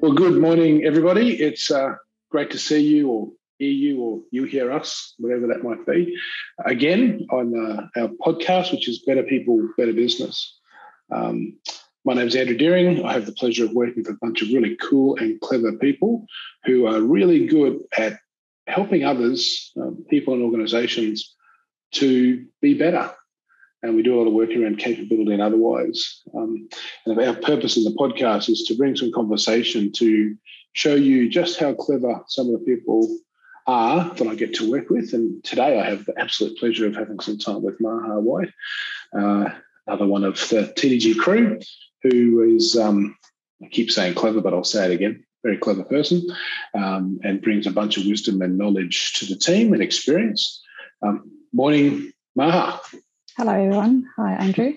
Well, good morning, everybody. It's great to see you or hear you or you hear us, whatever that might be, again on our podcast, which is Better People, Better Business. My name's Andrew Deering. I have the pleasure of working with a bunch of really cool and clever people who are really good at helping others, people and organisations, to be better. And we do a lot of work around capability and otherwise. And our purpose in the podcast is to bring some conversation to show you just how clever some of the people are that I get to work with. And today I have the absolute pleasure of having some time with Maha White, another one of the TDG crew, who is, I keep saying clever, but I'll say it again, very clever person, and brings a bunch of wisdom and knowledge to the team and experience. Morning, Maha. Hello, everyone. Hi, Andrew.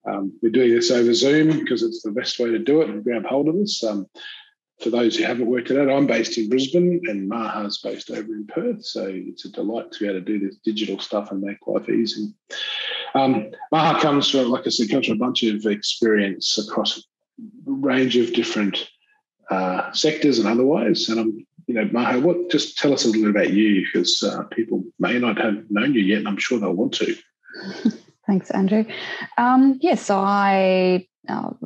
We're doing this over Zoom because it's the best way to do it and grab hold of us. For those who haven't worked it out, I'm based in Brisbane and Maha's based over in Perth. So it's a delight to be able to do this digital stuff and make life easy. Maha comes from, like I said, comes from a bunch of experience across a range of different sectors and otherwise. And Maha, just tell us a little bit about you, because people may not have known you yet, and I'm sure they'll want to. Thanks, Andrew. So I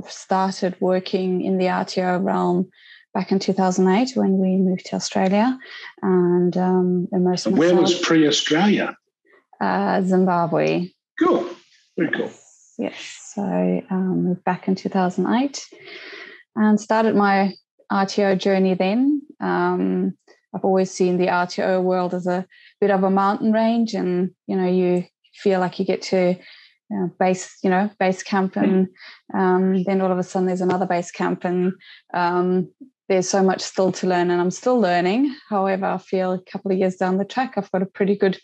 started working in the RTO realm back in 2008 when we moved to Australia. And where was pre-Australia? Zimbabwe. Cool. Very cool. Yes. So moved back in 2008 and started my RTO journey then. I've always seen the RTO world as a bit of a mountain range, and, you feel like you get to base camp, and then all of a sudden there's another base camp, and there's so much still to learn, and I'm still learning. However, I feel a couple of years down the track, I've got a pretty good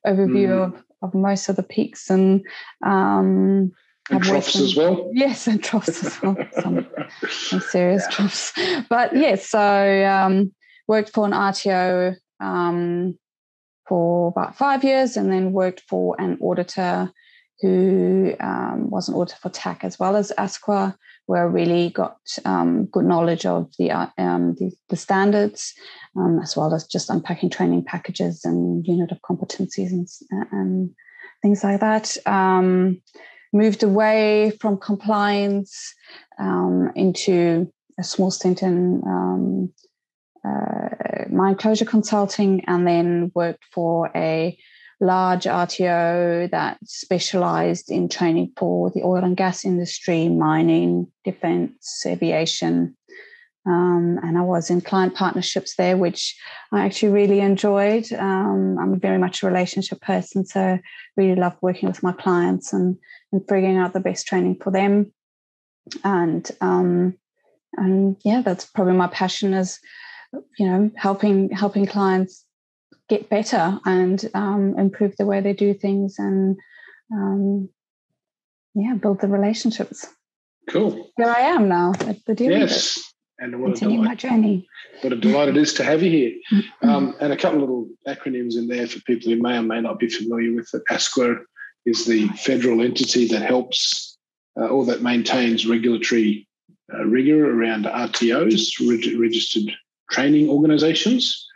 overview of most of the peaks and troughs as well. Yes, and troughs as well. Some serious troughs. But so worked for an RTO for about 5 years, and then worked for an auditor who was an auditor for TAC as well as ASQA, where I really got good knowledge of the standards, as well as just unpacking training packages and unit of competencies and things like that. Moved away from compliance into a small stint in mine closure consulting, and then worked for a large RTO that specialized in training for the oil and gas industry, mining, defense, aviation. And I was in client partnerships there, which I actually really enjoyed. I'm very much a relationship person, so really love working with my clients and figuring out the best training for them. And that's probably my passion, is helping clients get better and improve the way they do things, and build the relationships. Cool. Here I am now at the deal. Yes, and continue my journey. What a delight it is to have you here. And a couple of little acronyms in there for people who may or may not be familiar with it. ASQA is the federal entity that helps or that maintains regulatory rigor around RTOs, registered training organisations.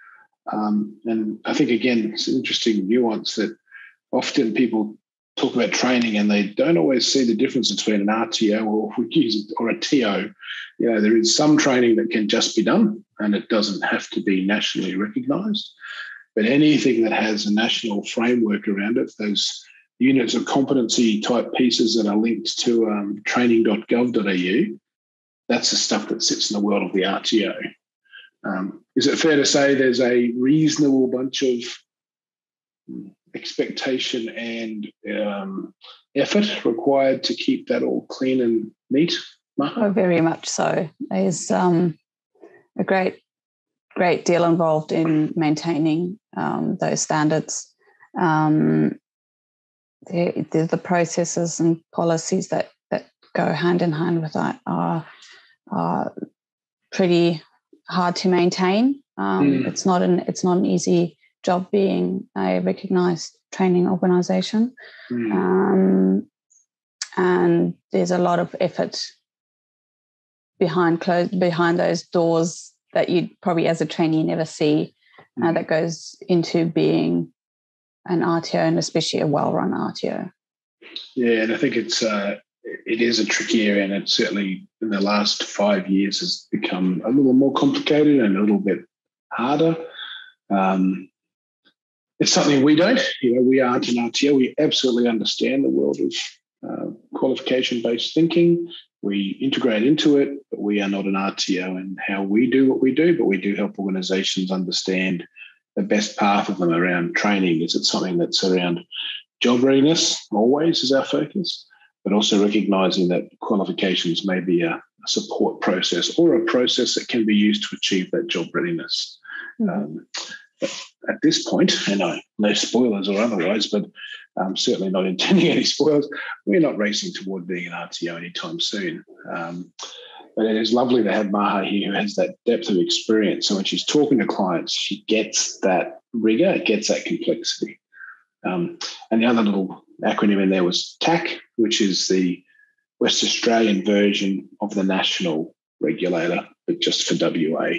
And I think, again, it's an interesting nuance that often people talk about training and they don't always see the difference between an RTO or a TO. There is some training that can just be done and it doesn't have to be nationally recognised. But anything that has a national framework around it, those units of competency type pieces that are linked to training.gov.au, that's the stuff that sits in the world of the RTO. Is it fair to say there's a reasonable bunch of expectation and effort required to keep that all clean and neat, Maha? Oh, very much so. There's a great deal involved in maintaining those standards. The processes and policies that go hand in hand with that are pretty hard to maintain. It's not an easy job being a recognised training organisation, and there's a lot of effort behind those doors that you probably as a trainee never see, that goes into being an RTO, and especially a well-run RTO. Yeah, and I think it is a tricky area, and it certainly in the last 5 years has become a little more complicated and a little bit harder. It's something we don't. We aren't an RTO. We absolutely understand the world of qualification-based thinking. We integrate into it, but we are not an RTO in how we do what we do, but we do help organisations understand the best path of them around training. Is it something that's around job readiness always is our focus, but also recognising that qualifications may be a support process or a process that can be used to achieve that job readiness. At this point, and no spoilers or otherwise, but I'm certainly not intending any spoilers, we're not racing toward being an RTO anytime soon. But it is lovely to have Maha here, who has that depth of experience. So when she's talking to clients, she gets that rigour, gets that complexity. And the other little acronym in there was TAC, which is the West Australian version of the national regulator, but just for WA.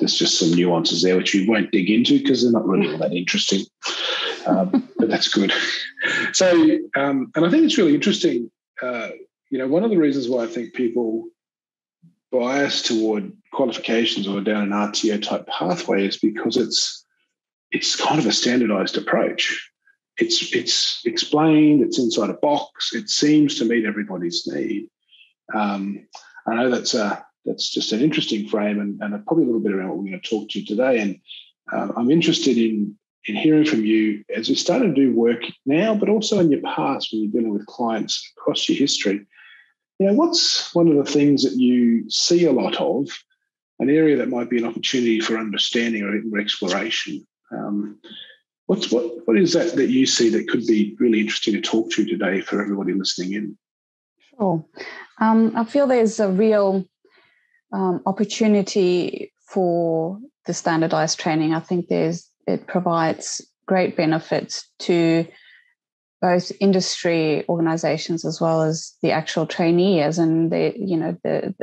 There's just some nuances there, which we won't dig into because they're not really all that interesting. But that's good. So, and I think it's really interesting. One of the reasons why I think people bias toward qualifications or down an RTO type pathway is because it's kind of a standardised approach. It's explained. It's inside a box. It seems to meet everybody's need. I know that's just an interesting frame and probably a little bit around what we're going to talk to today. And I'm interested in hearing from you as you started to do work now, but also in your past when you're dealing with clients across your history. What's one of the things that you see a lot of, an area that might be an opportunity for understanding or exploration? What is that you see that could be really interesting to talk to today for everybody listening in? Sure. I feel there's a real opportunity for the standardised training. I think it provides great benefits to both industry organisations as well as the actual trainees, and the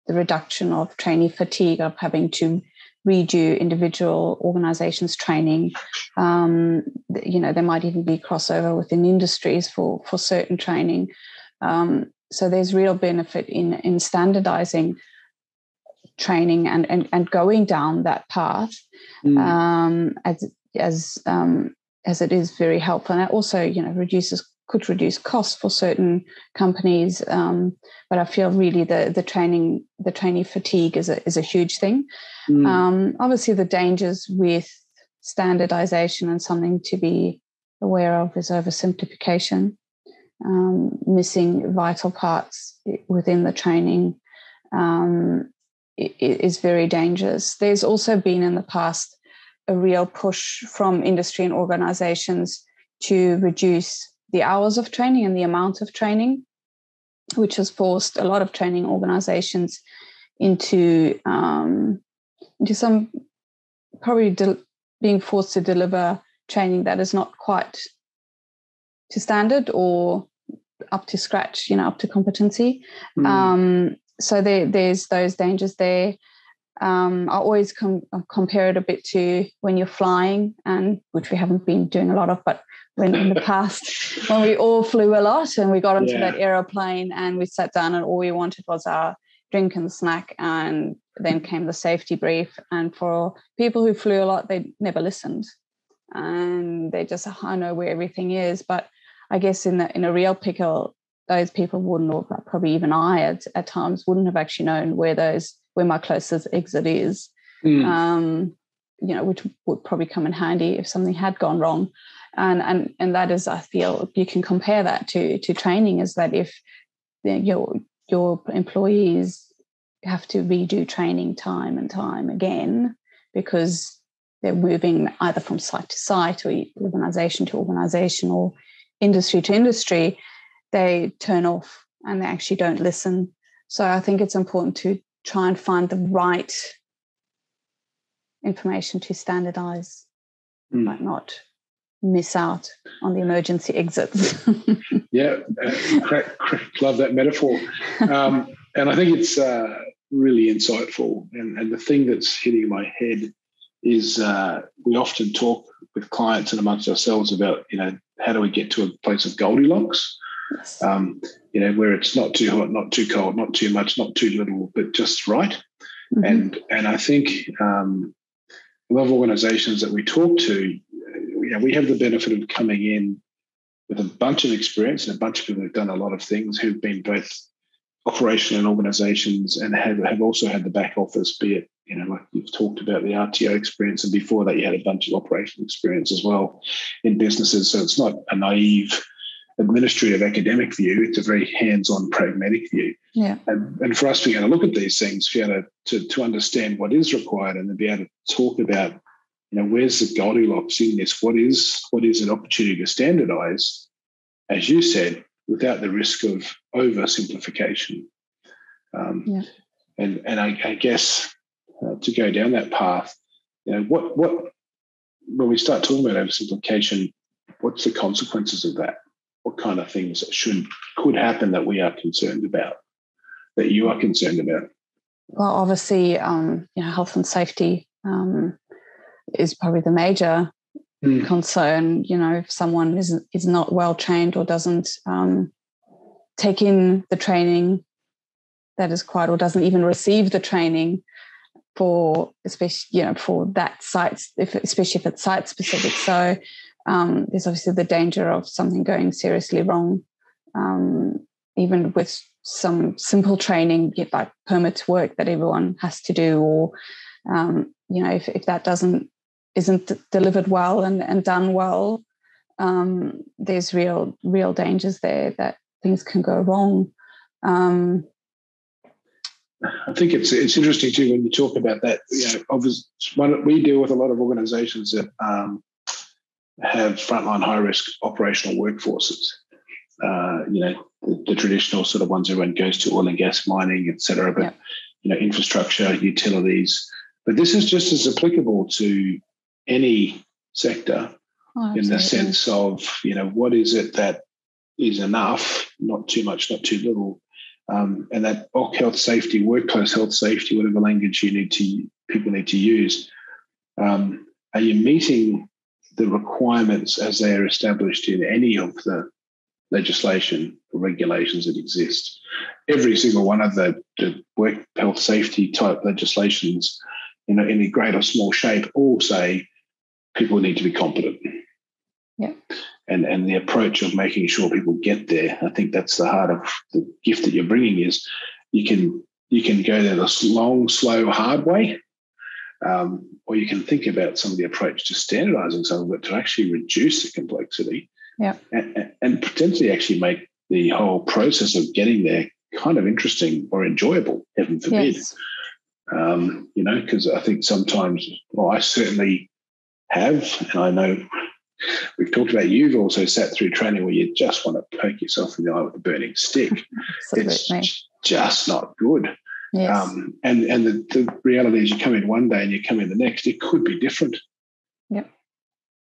reduction of trainee fatigue of having to redo individual organisations' training. There might even be crossover within industries for certain training. So there's real benefit in standardising training and going down that path, as it is very helpful, and it also could reduce costs for certain companies. But I feel really the trainee fatigue is a huge thing. Obviously, the dangers with standardisation and something to be aware of is oversimplification, missing vital parts within the training. Is very dangerous. There's also been in the past a real push from industry and organisations to reduce the hours of training and the amount of training, which has forced a lot of training organisations into some probably being forced to deliver training that is not quite to standard or up to scratch, up to competency. So there's those dangers there. I always compare it a bit to when you're flying, and which we haven't been doing a lot of, but when in the past, when we all flew a lot and we got onto that aeroplane and we sat down and all we wanted was our drink and snack, and then came the safety brief. And for people who flew a lot, they never listened, and they just, I know where everything is. But I guess in a real pickle, those people wouldn't, or probably even I at times wouldn't have actually known where my closest exit is, which would probably come in handy if something had gone wrong. And that is, I feel, you can compare that to training, is that if your employees have to redo training time and time again because they're moving either from site to site or organisation to organisation or industry to industry, they turn off and they actually don't listen. So I think it's important to try and find the right information to standardise, but not miss out on the emergency exits. Yeah, love that metaphor. And I think it's really insightful. And the thing that's hitting my head is we often talk with clients and amongst ourselves about, how do we get to a place of Goldilocks? Yes. Where it's not too hot, not too cold, not too much, not too little, but just right. Mm-hmm. And I think a lot of organisations that we talk to, we have the benefit of coming in with a bunch of experience and a bunch of people who've done a lot of things, who've been both operational in organisations and have also had the back office, be it, like you've talked about the RTO experience, and before that you had a bunch of operational experience as well in businesses. So it's not a naive administrative academic view, it's a very hands-on pragmatic view. Yeah. And for us to be able to look at these things, be able to understand what is required, and then be able to talk about, where's the Goldilocks in this? What is an opportunity to standardise, as you said, without the risk of oversimplification. And I guess to go down that path, what when we start talking about oversimplification, what's the consequences of that? What kind of things could happen that we are concerned about, that you are concerned about? Well, obviously, health and safety is probably the major concern. If someone is not well trained or doesn't take in the training that is required, or doesn't even receive the training for that site, especially if it's site specific. So there's obviously the danger of something going seriously wrong, even with some simple training, like permit to work that everyone has to do, or if that isn't delivered well and done well, there's real dangers there that things can go wrong. I think it's interesting too when you talk about that. We deal with a lot of organisations that have frontline high risk operational workforces. The traditional sort of ones everyone goes to, oil and gas, mining, etc. But infrastructure, utilities. But this is just as applicable to any sector in the sense of what is it that is enough, not too much, not too little. And that health safety, workplace health safety, whatever language people need to use, are you meeting the requirements as they are established in any of the legislation or regulations that exist? Every single one of the work health safety type legislations, in a great or small shape, all say people need to be competent. Yeah. And the approach of making sure people get there, I think that's the heart of the gift that you're bringing, is you can go there the long, slow, hard way, or you can think about some of the approach to standardising some of it to actually reduce the complexity, and potentially actually make the whole process of getting there kind of interesting or enjoyable, heaven forbid. Yes. Because I think sometimes, I certainly have, and I know we've talked about, you've also sat through training where you just want to poke yourself in the eye with a burning stick. It's just not good. Yes. And the reality is, you come in one day and you come in the next, it could be different. Yep.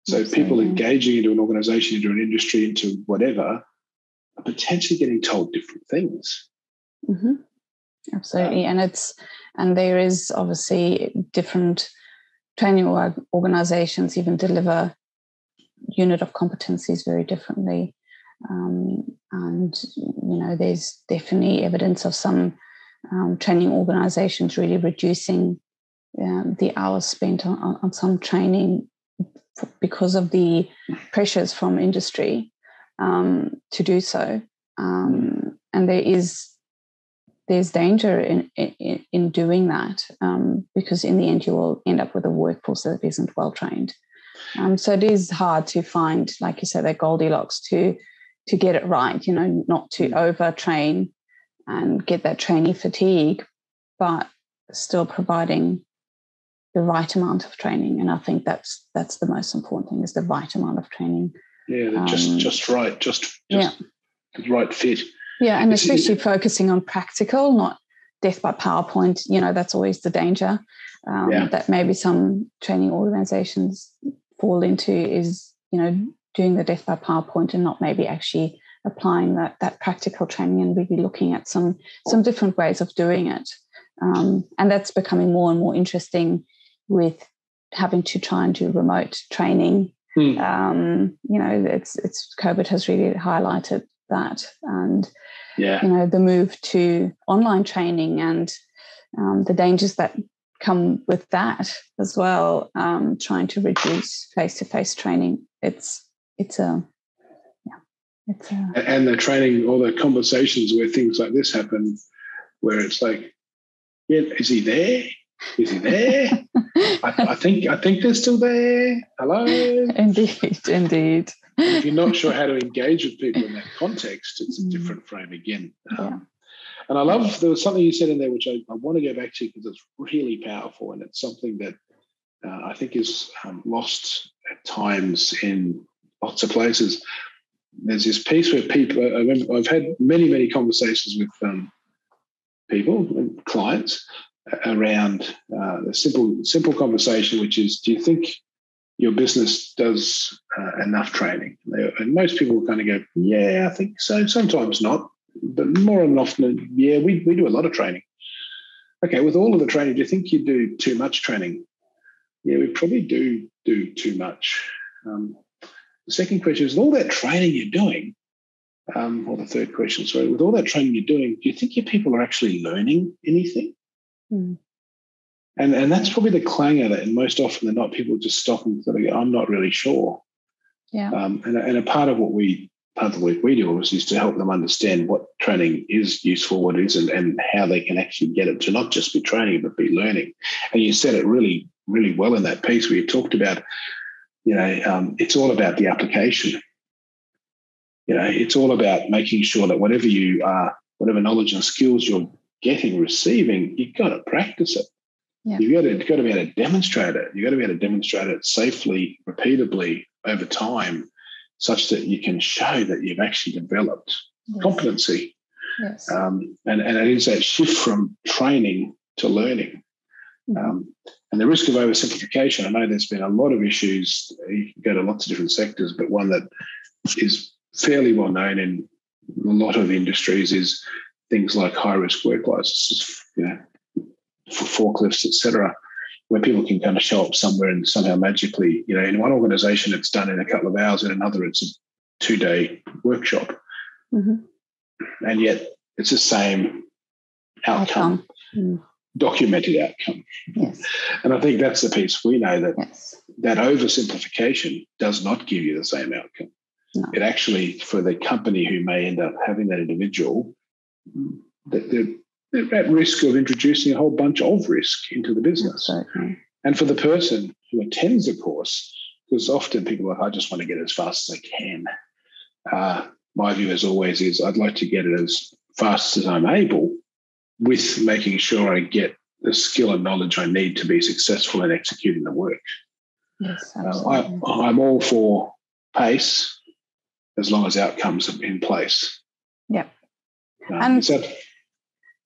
So Absolutely. People engaging into an organisation, into an industry, into whatever, are potentially getting told different things. Mm-hmm. Absolutely. And there is obviously different training organisations even deliver unit of competencies very differently. There's definitely evidence of some training organisations really reducing the hours spent on some training because of the pressures from industry to do so. And there's danger in doing that, because in the end you will end up with a workforce that isn't well trained. So it is hard to find, like you said, that Goldilocks to get it right, not to overtrain and get that trainee fatigue, but still providing the right amount of training. And I think that's the most important thing, is the right amount of training. Yeah, just right, just the right fit. Yeah, and especially focusing on practical, not death by PowerPoint. That's always the danger that maybe some training organisations fall into, is doing the death by PowerPoint and not maybe actually applying that practical training and really looking at some different ways of doing it. And that's becoming more and more interesting with having to try and do remote training. It's COVID has really highlighted that, and the move to online training and the dangers that come with that as well. Trying to reduce face-to-face training. And the training, all the conversations where things like this happen, where it's like, is he there? Is he there? I think they're still there. Hello? Indeed. And if you're not sure how to engage with people in that context, it's a different frame again. And I love, there was something you said in there which I want to go back to because it's really powerful, and it's something that I think is lost at times in lots of places. There's this piece where people, I've had many conversations with people and clients around the simple conversation, which is, do you think your business does enough training? And most people kind of go, yeah, I think so. Sometimes not, but more often, yeah, we do a lot of training. Okay, with all of the training, do you think you do too much training? Yeah, we probably do too much. The second question is, with all that training you're doing, or the third question, sorry, with all that training you're doing, do you think your people are actually learning anything? And that's probably the clangor that, and most often than not, people just stop and sort of go, I'm not really sure. Yeah. And a part of the work we do is to help them understand what training is useful, what isn't, and how they can actually get it to not just be training, but be learning. And you said it really, really well in that piece where you talked about, it's all about the application. It's all about making sure that whatever knowledge and skills you're receiving, you've got to practice it. Yeah. You've got to be able to demonstrate it. You've got to be able to demonstrate it safely, repeatably over time, such that you can show that you've actually developed competency. Yes. And it is that shift from training to learning. And the risk of oversimplification, I know there's been a lot of issues. You can go to lots of different sectors, but one that is fairly well known in a lot of industries is things like high-risk work licenses, for forklifts, etc., where people can kind of show up somewhere and somehow magically, in one organisation it's done in a couple of hours, in another it's a 2-day workshop. And yet it's the same outcome. Documented outcome. Yes. And I think that's the piece we know, that oversimplification does not give you the same outcome. No. It actually, for the company who may end up having that individual, they're at risk of introducing a whole bunch of risk into the business. Absolutely. And for the person who attends the course, because often people are like, I just want to get it as fast as I can. My view, as always, is I'd like to get it as fast as I'm able, with making sure I get the skill and knowledge I need to be successful in executing the work. Yes, absolutely. I'm all for pace as long as outcomes are in place. Yeah.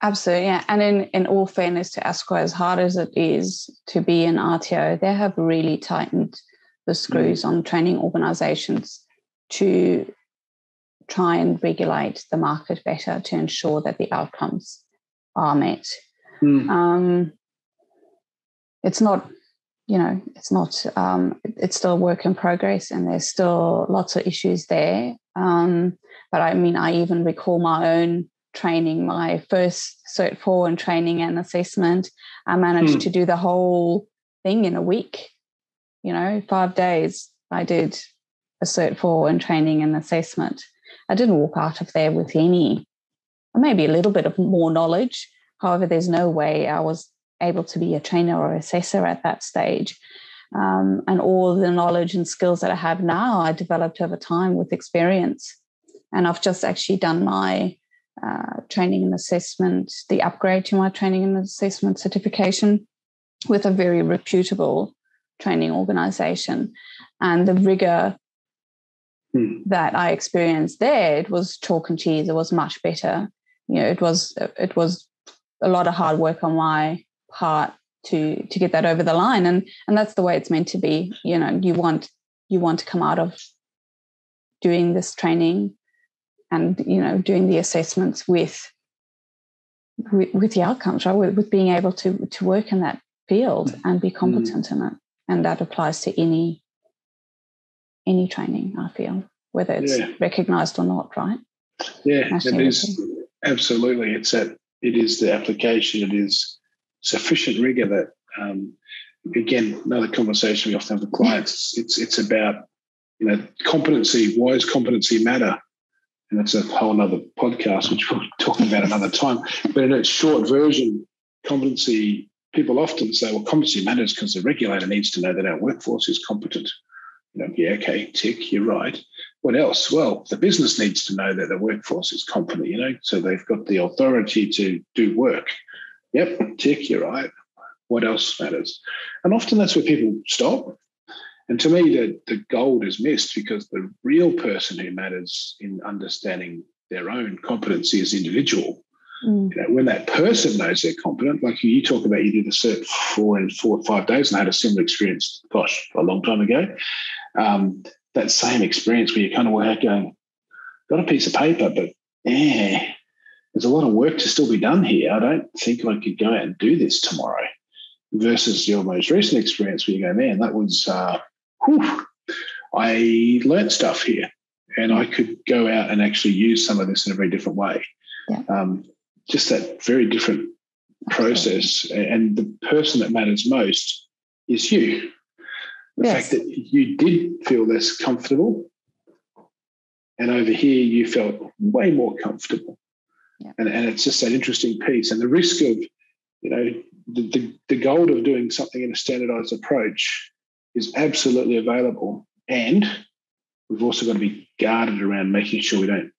Absolutely, yeah. And in all fairness to ASQA, as hard as it is to be an RTO, they have really tightened the screws on training organisations to try and regulate the market better to ensure that the outcomes are met. It's not, it's still a work in progress, and there's still lots of issues there. But I mean, I even recall my own training, my first Cert 4 in training and assessment. I managed to do the whole thing in a week. 5 days I did a Cert 4 in training and assessment. I didn't walk out of there with any, or maybe a little bit of more knowledge. However, there's no way I was able to be a trainer or assessor at that stage. And all the knowledge and skills that I have now, I developed over time with experience. And I've just actually done my training and assessment, the upgrade to my training and assessment certification with a very reputable training organisation. And the rigour that I experienced there, it was chalk and cheese. It was much better. It was a lot of hard work on my part to get that over the line, and that's the way it's meant to be. You want to come out of doing this training and doing the assessments with the outcomes, right? With being able to work in that field and be competent in it. And that applies to any training, I feel, whether it's recognised or not, right? Yeah, it is. Absolutely. It is the application. It is sufficient rigour that, again, another conversation we often have with clients. It's about, competency. Why does competency matter? And that's a whole other podcast, which we'll talk about another time. But in its short version, competency, people often say, well, competency matters because the regulator needs to know that our workforce is competent. Yeah, okay, tick, you're right. What else? Well, the business needs to know that the workforce is competent, so they've got the authority to do work. Yep, tick, you're right. What else matters? And often that's where people stop. And to me, the gold is missed, because the real person who matters in understanding their own competency is individual. When that person knows they're competent, like you talk about, you did a cert 4 or 5 days, and I had a similar experience, a long time ago. That same experience where you kind of work going, got a piece of paper, but there's a lot of work to still be done here. I don't think I could go out and do this tomorrow. Versus your most recent experience where you go, man, that was, I learnt stuff here, and I could go out and actually use some of this in a very different way. Yeah. Just that very different process. And the person that matters most is you. The fact that you did feel less comfortable, and over here you felt way more comfortable. Yeah. And it's just that interesting piece. And the risk of, the gold of doing something in a standardised approach is absolutely available. And we've also got to be guarded around making sure we don't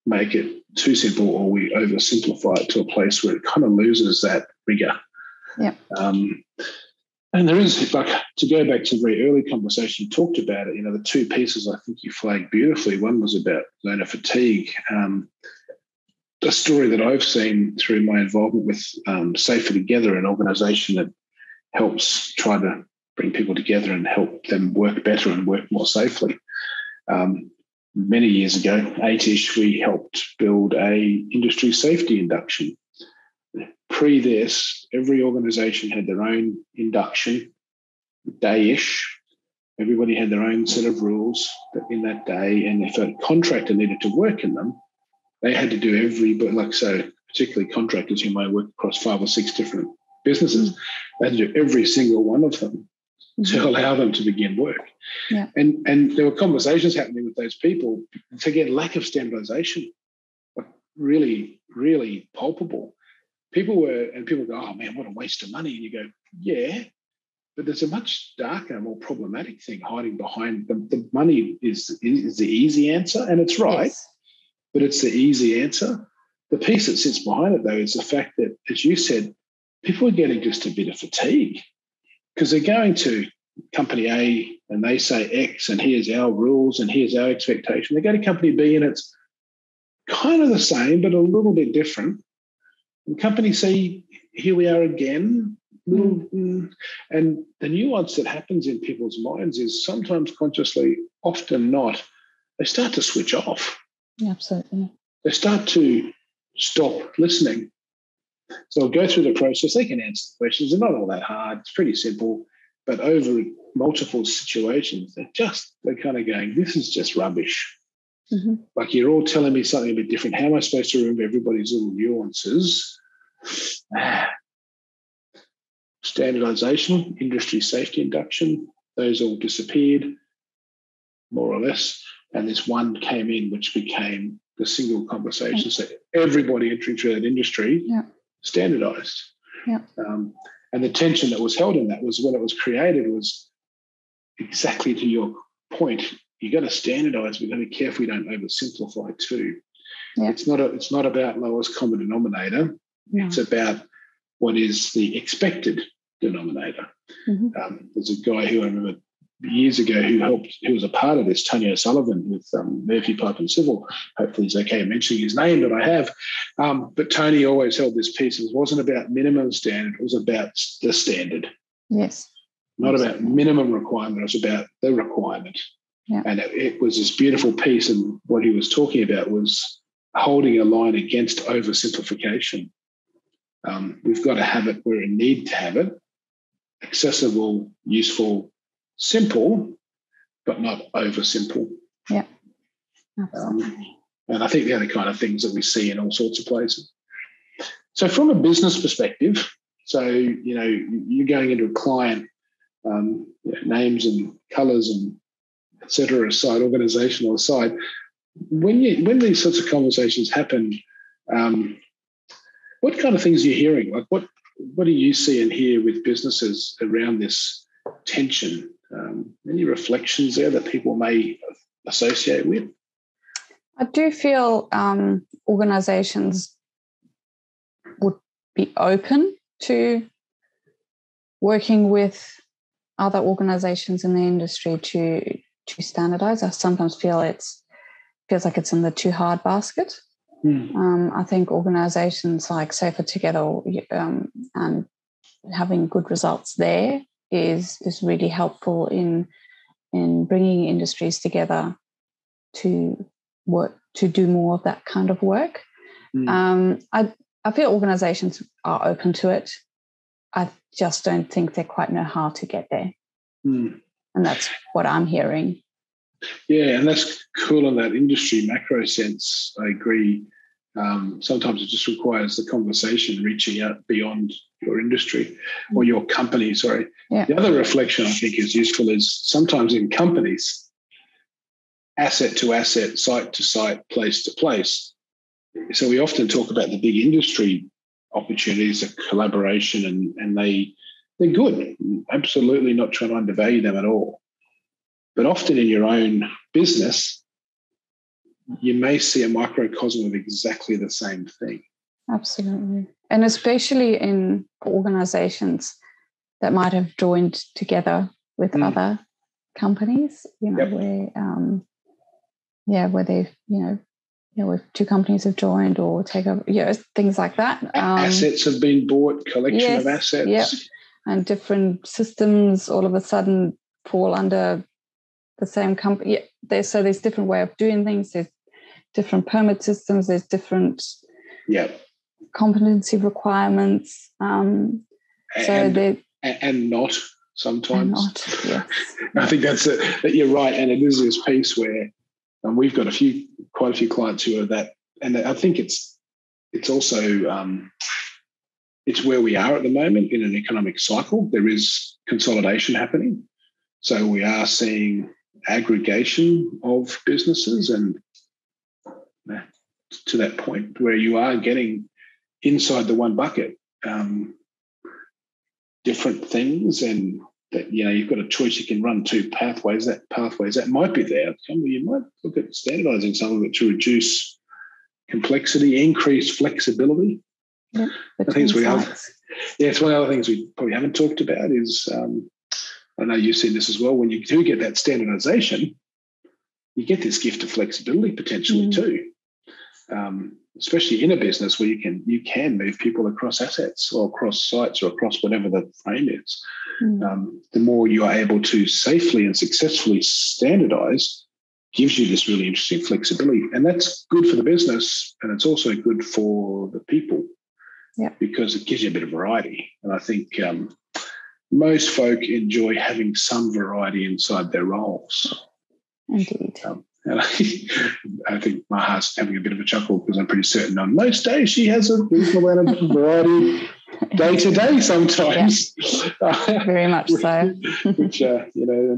make it too simple, or we oversimplify it to a place where it kind of loses that rigour. Yeah. And there is, like, to go back to the very early conversation, you talked about it, the two pieces I think you flagged beautifully. One was about learner fatigue. A story that I've seen through my involvement with Safer Together, an organisation that helps try to bring people together and help them work better and work more safely. Many years ago, 8-ish, we helped build a industry safety induction. Pre this, every organisation had their own induction day-ish. Everybody had their own set of rules in that day, and if a contractor needed to work in them, they had to do so particularly contractors who might work across 5 or 6 different businesses, they had to do every single one of them to allow them to begin work. Yeah. And there were conversations happening with those people to get lack of standardisation, really, really palpable. People go, oh man, what a waste of money. And you go, yeah, but there's a much darker, more problematic thing hiding behind them. The money is the easy answer, and it's right. Yes. But it's the easy answer. The piece that sits behind it, though, is the fact that, as you said, people are getting just a bit of fatigue, because they're going to company A and they say X, and here's our rules and here's our expectation. They go to company B and it's kind of the same but a little bit different. And company C, here we are again. And the nuance that happens in people's minds is sometimes consciously, often not, they start to switch off. Absolutely. They start to stop listening. So they'll go through the process. They can answer the questions. They're not all that hard. It's pretty simple. But over multiple situations, they're kind of going, this is just rubbish. Mm-hmm. Like, you're all telling me something a bit different. How am I supposed to remember everybody's little nuances? Standardisation, industry safety induction, those all disappeared, more or less. And this one came in, which became the single conversation. So everybody entering through that industry, standardised. Yeah. And the tension that was held in that was, when it was created, was exactly to your point. You got to standardise. We've got to be careful we don't oversimplify too. Yeah. It's not about lowest common denominator. No. It's about what is the expected denominator. Mm-hmm. There's a guy who I remember years ago who was a part of this, Tony O'Sullivan with Murphy Pipe and Civil. Hopefully he's okay mentioning his name, but I have. But Tony always held this piece. It wasn't about minimum standard. It was about the standard. Yes. Not about minimum requirement. It was about the requirement. Yeah. And it was this beautiful piece, and what he was talking about was holding a line against oversimplification. We've got to have it where we need to have it, accessible, useful, simple, but not oversimple. Yeah, absolutely. And I think they're the kind of things that we see in all sorts of places. So from a business perspective, so, you're going into a client, names and colours and et cetera aside, organisational aside, when these sorts of conversations happen, what kind of things are you hearing? Like what do you see and hear with businesses around this tension? Any reflections there that people may associate with? I do feel organisations would be open to working with other organisations in the industry to standardise. I sometimes feel feels like it's in the too hard basket. I think organisations like Safer Together and having good results there is really helpful in bringing industries together to do more of that kind of work. I feel organisations are open to it. I just don't think they quite know how to get there. And that's what I'm hearing. Yeah, and that's cool in that industry macro sense. I agree. Sometimes it just requires the conversation reaching out beyond your industry or your company, sorry. Yeah. The other reflection I think is useful is sometimes in companies, asset to asset, site to site, place to place. So we often talk about the big industry opportunities, the collaboration, and they're good. Absolutely not trying to undervalue them at all. But often in your own business, you may see a microcosm of exactly the same thing. Absolutely. And especially in organizations that might have joined together with other companies, where they've, where two companies have joined or take over, things like that. Assets have been bought, collection of assets. Yeah. And different systems all of a sudden fall under the same company. Yeah, so there's different way of doing things. There's different permit systems. There's different competency requirements. And not sometimes. And not, yes. I think that you're right, and it is this piece where we've got quite a few clients who are that, and I think it's also it's where we are at the moment in an economic cycle. There is consolidation happening, so we are seeing aggregation of businesses, and to that point where you are getting inside the one bucket different things, and that you've got a choice. You can run two pathways. That might be there. You might look at standardising some of it to reduce complexity, increase flexibility. Yeah, I think it's one of the other things we probably haven't talked about is I know you've seen this as well. When you do get that standardisation, you get this gift of flexibility potentially too. Especially in a business where you can move people across assets or across sites or across whatever the frame is. The more you are able to safely and successfully standardise, gives you this really interesting flexibility. And that's good for the business, and it's also good for the people because it gives you a bit of variety. And I think most folk enjoy having some variety inside their roles. Indeed. And I think Maha's having a bit of a chuckle because I'm pretty certain on most days she has a reasonable amount of variety day to day sometimes. Yeah, very much so. Which, and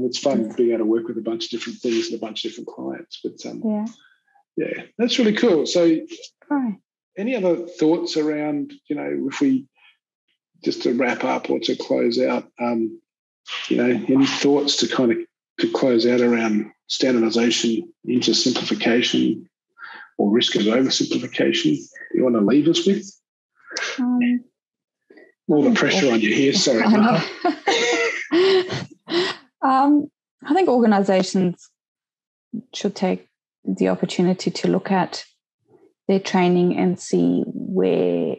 it's fun being able to work with a bunch of different things and a bunch of different clients. But that's really cool. So any other thoughts around, if we, just to wrap up or to close out, any thoughts to kind of to close out around standardisation into simplification or risk of oversimplification you want to leave us with? All the pressure on you here, sorry. I think organisations should take the opportunity to look at their training and see where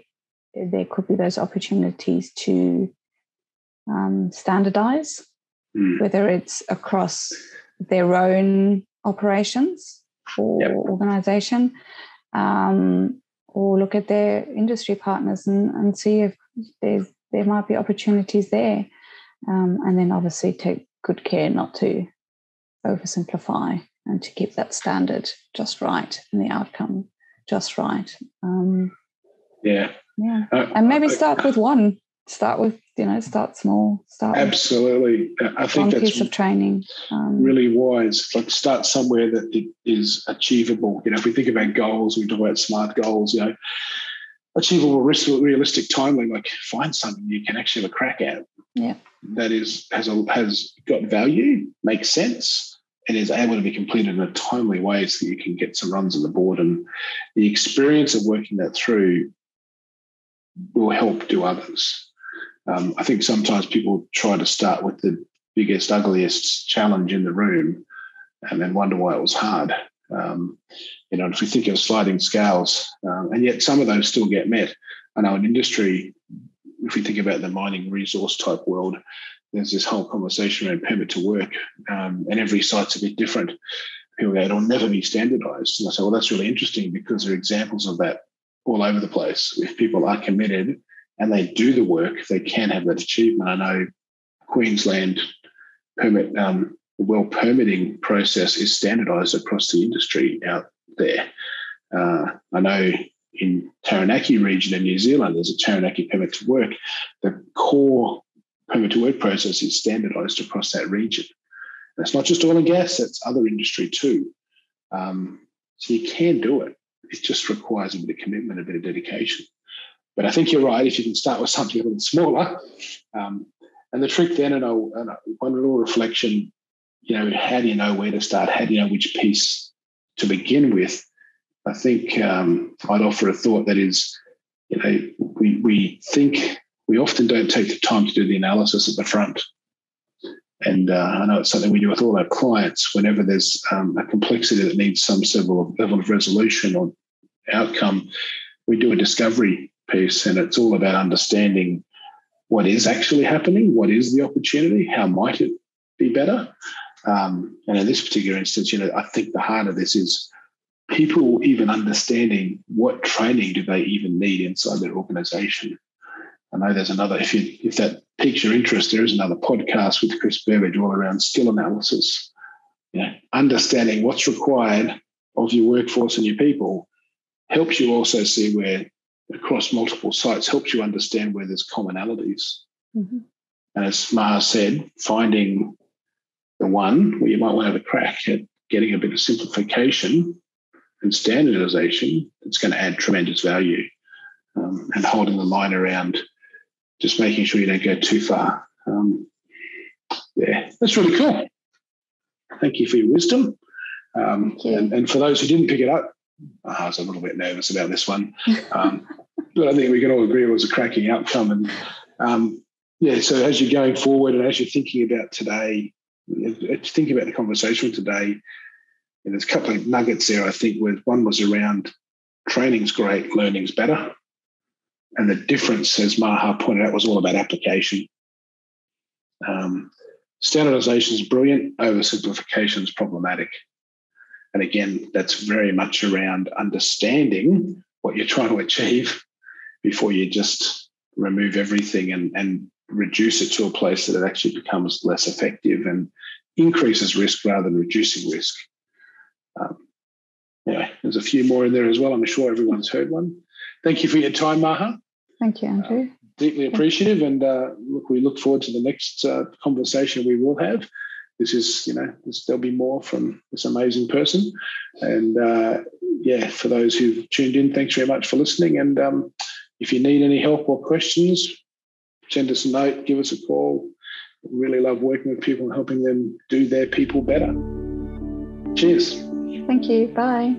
there could be those opportunities to standardise, whether it's across their own operations or organisation, or look at their industry partners and see if there might be opportunities there. And then obviously take good care not to oversimplify and to keep that standard just right and the outcome just right. And maybe start with one. Start with, start small. Absolutely. I think one that's piece of training. Really wise. Like, start somewhere that it is achievable. If we think about goals, we talk about SMART goals, achievable, realistic, timely, like find something you can actually have a crack at. Yeah. That has got value, makes sense, and is able to be completed in a timely way so that you can get some runs on the board. And the experience of working that through will help do others. I think sometimes people try to start with the biggest, ugliest challenge in the room and then wonder why it was hard. If we think of sliding scales, and yet some of those still get met. I know in industry, if we think about the mining resource type world, there's this whole conversation around permit to work, and every site's a bit different. People go, it'll never be standardised. And I say, well, that's really interesting because there are examples of that all over the place. If people are committed and they do the work, they can have that achievement. I know Queensland permit, the well permitting process is standardised across the industry out there. I know in Taranaki region in New Zealand, there's a Taranaki permit to work. The core permit to work process is standardised across that region. And it's not just oil and gas, it's other industry too. So you can do it. It just requires a bit of commitment, a bit of dedication. But I think you're right, if you can start with something a little smaller. And the trick then, and one little reflection, how do you know where to start? How do you know which piece to begin with? I think I'd offer a thought that is, we think we often don't take the time to do the analysis at the front. And I know it's something we do with all our clients whenever there's a complexity that needs some level of resolution or outcome. We do a discovery piece, and it's all about understanding what is actually happening, what is the opportunity, how might it be better. And in this particular instance, I think the heart of this is people even understanding what training do they even need inside their organisation. I know there's another, if that piques your interest, there is another podcast with Chris Burbage all around skill analysis. Understanding what's required of your workforce and your people helps you also see where across multiple sites, helps you understand where there's commonalities. Mm-hmm. And as Maha said, finding the one where you might want to have a crack at getting a bit of simplification and standardisation, it's going to add tremendous value, and holding the line around just making sure you don't go too far. That's really cool. Thank you for your wisdom. Thank you. And for those who didn't pick it up, I was a little bit nervous about this one, but I think we can all agree it was a cracking outcome. And so as you're going forward and as you're thinking about today, thinking about the conversation today, and there's a couple of nuggets there, I think, where one was around training's great, learning's better. And the difference, as Maha pointed out, was all about application. Standardisation is brilliant, oversimplification is problematic. And again, that's very much around understanding what you're trying to achieve before you just remove everything and reduce it to a place that it actually becomes less effective and increases risk rather than reducing risk. There's a few more in there as well. I'm sure everyone's heard one. Thank you for your time, Maha. Thank you, Andrew. Deeply appreciative. And we look forward to the next conversation we will have. This is, there'll be more from this amazing person. And for those who've tuned in, thanks very much for listening. And if you need any help or questions, send us a note, give us a call. We really love working with people and helping them do their people better. Cheers. Thank you. Bye.